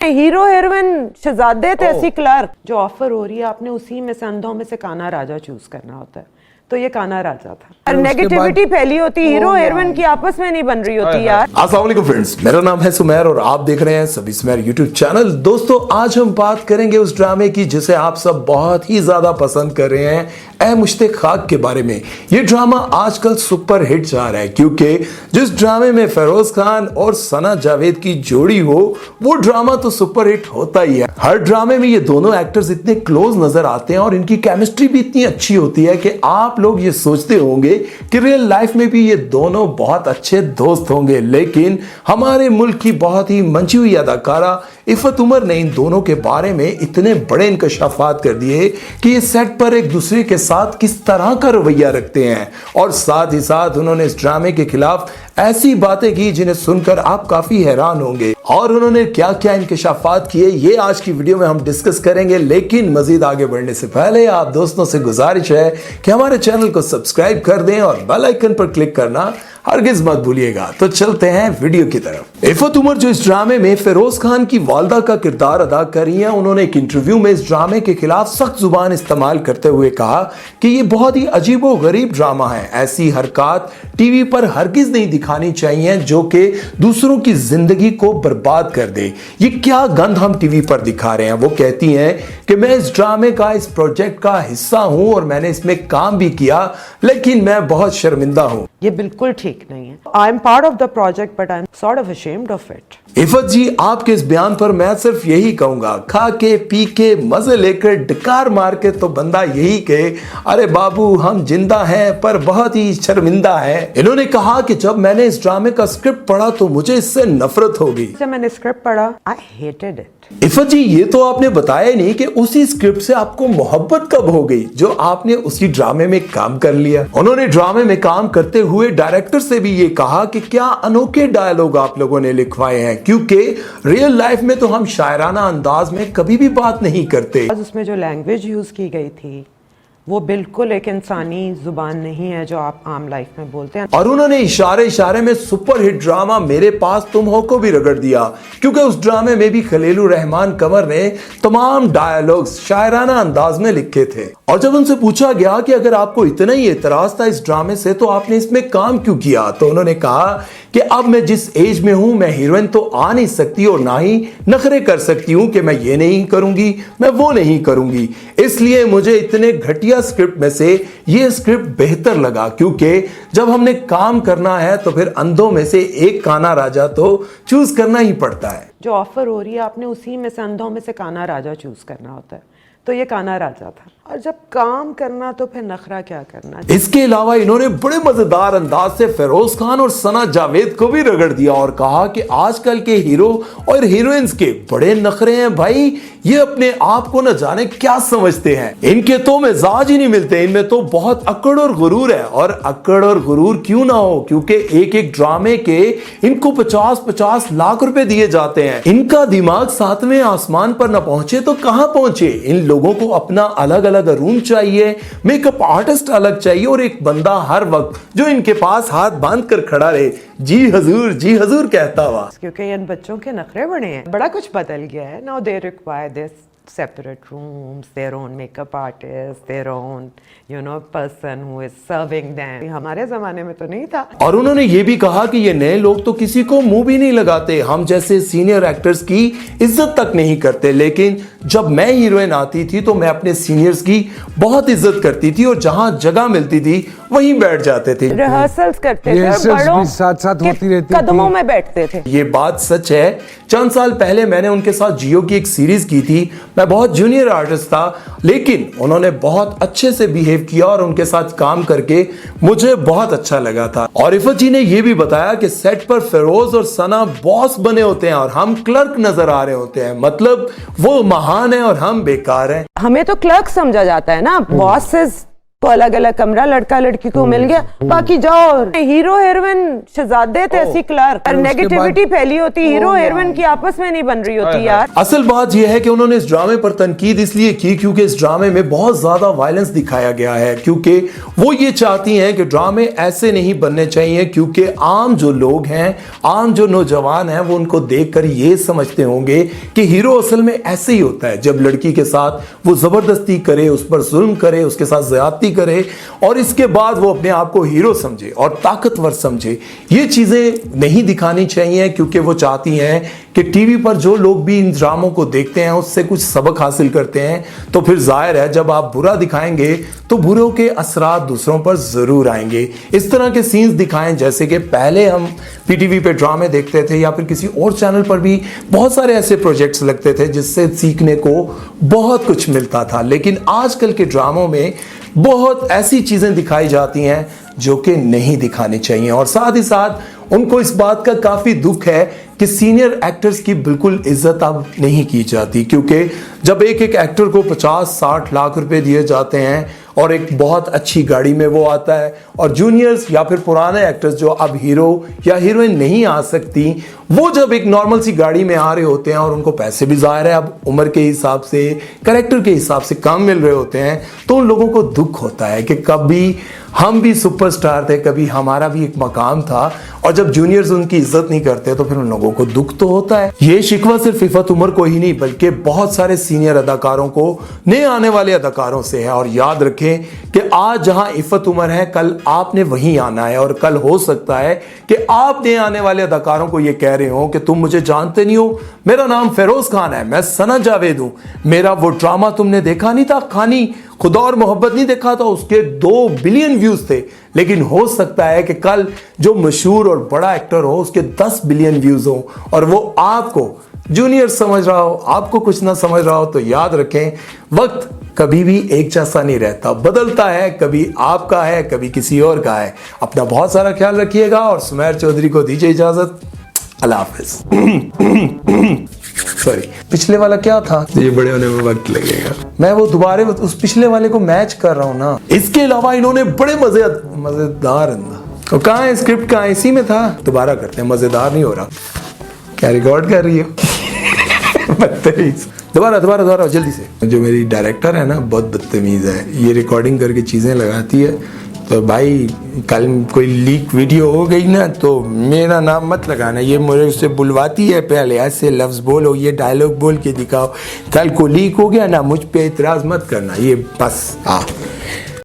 Hero heroine शहजादे तहसी clerk जो offer हो रही है, आपने उसी में से अंधों में से काना राजा चूज करना होता है, तो ये काना राजा था। और नेगेटिविटी फैली होती, हीरो हीरोइन की आपस में नहीं बन रही होती यार। अस्सलाम वालेकुम फ्रेंड्स, मेरा नाम है सुमेर और आप देख रहे हैं सभी सुमेर यूट्यूब चैनल। दोस्तों, आज हम बात करेंगे उस ड्रामे की जिसे आप सब बहुत ही ज्यादा पसंद कर रहे हैं, ए मुश्ताक खाक के बारे में। ये ड्रामा आजकल सुपर हिट जा रहा है क्योंकि जिस ड्रामे में फेरोज खान और सना जावेद की जोड़ी हो, वो ड्रामा तो सुपर हिट होता ही है। हर ड्रामे में ये दोनों एक्टर्स इतने क्लोज नजर आते हैं और इनकी केमिस्ट्री भी इतनी अच्छी होती है कि आप लोग ये सोचते होंगे कि रियल लाइफ में भी ये दोनों बहुत अच्छे दोस्त होंगे। लेकिन हमारे मुल्क की बहुत ही मंची हुई अदाकारा इफ़त उमर ने इन दोनों के बारे में इतने बड़े इंकशाफात कर दिए कि ये सेट पर एक दूसरे के साथ किस तरह का रवैया रखते हैं, और साथ ही साथ उन्होंने इस ड्रामे के खिलाफ ऐसी बातें की जिन्हें सुनकर आप काफी हैरान होंगे। और उन्होंने क्या क्या इंकशाफात किए, ये आज की वीडियो में हम डिस्कस करेंगे। लेकिन मजीद आगे बढ़ने से पहले आप दोस्तों से गुजारिश है कि हमारे चैनल को सब्सक्राइब कर दें और बेल आइकन पर क्लिक करना हरगिज मत भूलिएगा। तो चलते हैं वीडियो की तरफ। इफ़त उमर जो इस ड्रामे में फेरोज खान की वालदा का किरदार अदा कर रही हैं, उन्होंने एक इंटरव्यू में इस ड्रामे के खिलाफ सख्त जुबान इस्तेमाल करते हुए कहा कि ये बहुत ही अजीबो गरीब ड्रामा है। ऐसी हरकत टीवी पर हरगिज नहीं दिखानी चाहिए जो कि दूसरों की जिंदगी को बर्बाद कर दे। ये क्या गंद हम टीवी पर दिखा रहे हैं। वो कहती हैं कि मैं इस ड्रामे का, इस प्रोजेक्ट का हिस्सा हूं और मैंने इसमें काम भी किया, लेकिन मैं बहुत शर्मिंदा हूं। ये बिल्कुल ठीक नहीं है। I am part of the project but I am sort of ashamed of it. Iffat ji, आपके इस बयान पर मैं सिर्फ यही कहूंगा, खा के पी के मजे लेकर डकार मार के तो बंदा यही कहे, अरे बाबू हम जिंदा हैं पर बहुत ही शर्मिंदा है। इन्होंने कहा कि जब मैंने इस ड्रामे का स्क्रिप्ट पढ़ा तो मुझे इससे नफरत हो गई। जब मैंने स्क्रिप्ट पढ़ा, आई हेटेड इट। इफ़त जी, ये तो आपने बताया नहीं कि उसी स्क्रिप्ट से आपको मोहब्बत कब हो गई जो आपने उसी ड्रामे में काम कर लिया। उन्होंने ड्रामे में काम करते हुए डायरेक्टर से भी ये कहा कि क्या अनोखे डायलॉग आप लोगों ने लिखवाए हैं, क्योंकि रियल लाइफ में तो हम शायराना अंदाज में कभी भी बात नहीं करते। उसमें जो लैंग्वेज यूज की गई थी वो बिल्कुल एक इंसानी जुबान नहीं है जो आप आम लाइफ में बोलते हैं। और उन्होंने इशारे इशारे में सुपर हिट ड्रामा मेरे पास तुम हो को भी रगड़ दिया, क्योंकि उस ड्रामे में भी खलीलुर रहमान कंवर ने तमाम डायलॉग्स शायराना अंदाज में लिखे थे। और जब उनसे पूछा गया कि अगर आपको इतना ही एतराज था इस ड्रामे से तो आपने इसमें काम क्यों किया, तो उन्होंने कहा कि अब मैं जिस एज में हूं, मैं हीरोइन तो आ नहीं सकती और ना ही नखरे कर सकती हूं कि मैं ये नहीं करूंगी, मैं वो नहीं करूंगी। इसलिए मुझे इतने घटिया स्क्रिप्ट में से ये स्क्रिप्ट बेहतर लगा, क्योंकि जब हमने काम करना है तो फिर अंधों में से एक काना राजा तो चूज करना ही पड़ता है। जो ऑफर हो रही है, आपने उसी में से अंधों में से काना राजा चूज करना होता है, तो ये काना राजा था। और जब काम करना तो फिर नखरा क्या करना। इसके अलावा इन्होंने बड़े मजेदार अंदाज से फेरोज खान और सना जावेद को भी रगड़ दिया और कहा कि आजकल के हीरो और हीरोइंस के बड़े नखरे हैं भाई, ये अपने आप को न जाने क्या समझते हैं, इनके तो मिजाज ही नहीं मिलते, इनमें तो बहुत अकड़ और गुरूर है। और अकड़ और गुरूर क्यों ना हो, क्योंकि एक एक ड्रामे के इनको 50-50 लाख रुपए दिए जाते हैं। इनका दिमाग 7वें आसमान पर न पहुंचे तो कहां पहुंचे। इन लोगों को अपना अलग अलग रूम चाहिए, मेकअप आर्टिस्ट अलग चाहिए और एक बंदा हर वक्त जो इनके पास हाथ बांध कर खड़ा रहे, जी हजूर कहता हुआ। क्योंकि इन बच्चों के नखरे बड़े हैं, बड़ा कुछ बदल गया है। Now they require this separate rooms, their own makeup artist, their own person who is serving them. हमारे जमाने में तो नहीं था। और उन्होंने ये भी कहा कि ये नए लोग तो किसी को मुंह भी नहीं लगाते, हम जैसे सीनियर एक्टर्स की इज्जत तक नहीं करते, लेकिन जब मैं हीरोइन आती थी तो मैं अपने सीनियर्स की बहुत इज्जत करती थी और जहां जगह मिलती थी वहीं बैठ जाते थे, रिहर्सल्स करते थे, बड़ों साथ साथ होती रहती कदमों में बैठते थे। ये बात सच है। चंद साल पहले मैंने उनके साथ जियो की एक सीरीज की थी, मैं बहुत जूनियर आर्टिस्ट था, लेकिन उन्होंने बहुत अच्छे से बिहेव किया और उनके साथ काम करके मुझे बहुत अच्छा लगा था। और इफ़त जी ने यह भी बताया कि सेट पर फेरोज और सना बॉस बने होते हैं और हम क्लर्क नजर आ रहे होते हैं, मतलब वो महान है और हम बेकार हैं। हमें तो क्लर्क समझा जाता है ना, बॉस इज को अलग अलग कमरा, लड़का लड़की को मिल गया, बाकी जाओ। हीरो हीरोइन शहजादे थे, ऐसी क्लार्क, और नेगेटिविटी फैली होती, हीरो हीरोइन की आपस में नहीं बन रही होती यार। असल बात यह है कि उन्होंने इस ड्रामे पर तनकीद इसलिए की क्योंकि इस ड्रामे में बहुत ज्यादा वायलेंस दिखाया गया है, क्योंकि वो ये चाहती हैं कि ड्रामे ऐसे नहीं बनने चाहिए, क्योंकि आम जो लोग हैं, आम जो नौजवान हैं, वो उनको देखकर ये समझते होंगे कि हीरो असल में ऐसे ही होता है, जब लड़की के साथ वो जबरदस्ती करे, उस पर जुल्म करे, उसके साथ ज्यादती करे और इसके बाद वो अपने आप को हीरो समझे और ताकतवर समझे। ये चीजें नहीं दिखानी चाहिए, क्योंकि वो चाहती हैं कि टीवी पर जो लोग भी इन ड्रामों को देखते हैं उससे कुछ सबक हासिल करते हैं। तो फिर जाहिर है जब आप बुरा दिखाएंगे तो बुरों के असरात दूसरों पर जरूर आएंगे। इस तरह के सीन्स दिखाएं जैसे कि पहले हम पीटीवी पे ड्रामे देखते थे, या फिर किसी और चैनल पर भी बहुत सारे ऐसे प्रोजेक्ट्स लगते थे जिससे सीखने को बहुत कुछ मिलता था। लेकिन आजकल के ड्रामों में बहुत ऐसी चीजें दिखाई जाती हैं जो कि नहीं दिखानी चाहिए, और साथ ही साथ उनको इस बात का काफी दुख है कि सीनियर एक्टर्स की बिल्कुल इज्जत अब नहीं की जाती, क्योंकि जब एक एक एक्टर को 50-60 लाख रुपए दिए जाते हैं और एक बहुत अच्छी गाड़ी में वो आता है, और जूनियर्स या फिर पुराने एक्टर्स जो अब हीरो या हीरोइन नहीं आ सकती, वो जब एक नॉर्मल सी गाड़ी में आ रहे होते हैं और उनको पैसे भी जाहिर है अब उम्र के हिसाब से, कैरेक्टर के हिसाब से कम मिल रहे होते हैं, तो उन लोगों को दुख होता है कि कभी हम भी सुपरस्टार थे, कभी हमारा भी एक मकाम था, और जब जूनियर्स उनकी इज्जत नहीं करते तो फिर उन लोगों को दुख तो होता है। ये शिकवा सिर्फ इफ़त उमर को ही नहीं बल्कि बहुत सारे सीनियर अदाकारों को, नए आने वाले अदाकारों से है। और याद रखें कि आज जहां इफ़त उमर है, कल आपने वहीं आना है, और कल हो सकता है कि आप नए आने वाले अदाकारों को ये कह रहे हो कि तुम मुझे जानते नहीं हो, मेरा नाम फेरोज खान है, मैं सना जावेद हूं, मेरा वो ड्रामा तुमने देखा नहीं था, खानी खुदा और मोहब्बत नहीं देखा था, उसके 2 बिलियन व्यूज थे। लेकिन हो सकता है कि कल जो मशहूर और बड़ा एक्टर हो उसके 10 बिलियन व्यूज हो, और वो आपको जूनियर समझ रहा हो, आपको कुछ ना समझ रहा हो। तो याद रखें, वक्त कभी भी एक जैसा नहीं रहता, बदलता है, कभी आपका है, कभी किसी और का है। अपना बहुत सारा ख्याल रखिएगा और सुमैर चौधरी को दीजिए इजाजत। अल्लाह हाफिज। सॉरी, पिछले वाला क्या था? ये बड़े होने में वक्त लगेगा, मैं वो दोबारा उस पिछले वाले को मैच कर रहा हूं ना। इसके अलावा इन्होंने बड़े मजेदार तो कहाँ है स्क्रिप्ट, कहाँ इसी में था, दोबारा करते हैं, मजेदार नहीं हो रहा। क्या रिकॉर्ड कर रही हो? बदतमीज। दोबारा जल्दी से। जो मेरी डायरेक्टर है ना, बहुत बदतमीज है, ये रिकॉर्डिंग करके चीजें लगाती है। तो भाई कल कोई लीक वीडियो हो गई ना तो मेरा नाम मत लगाना, ये मुझे से बुलवाती है, पहले ऐसे लफ्ज़ बोलो, ये डायलॉग बोल के दिखाओ, कल को लीक हो गया ना मुझ पे इतराज़ मत करना, ये बस।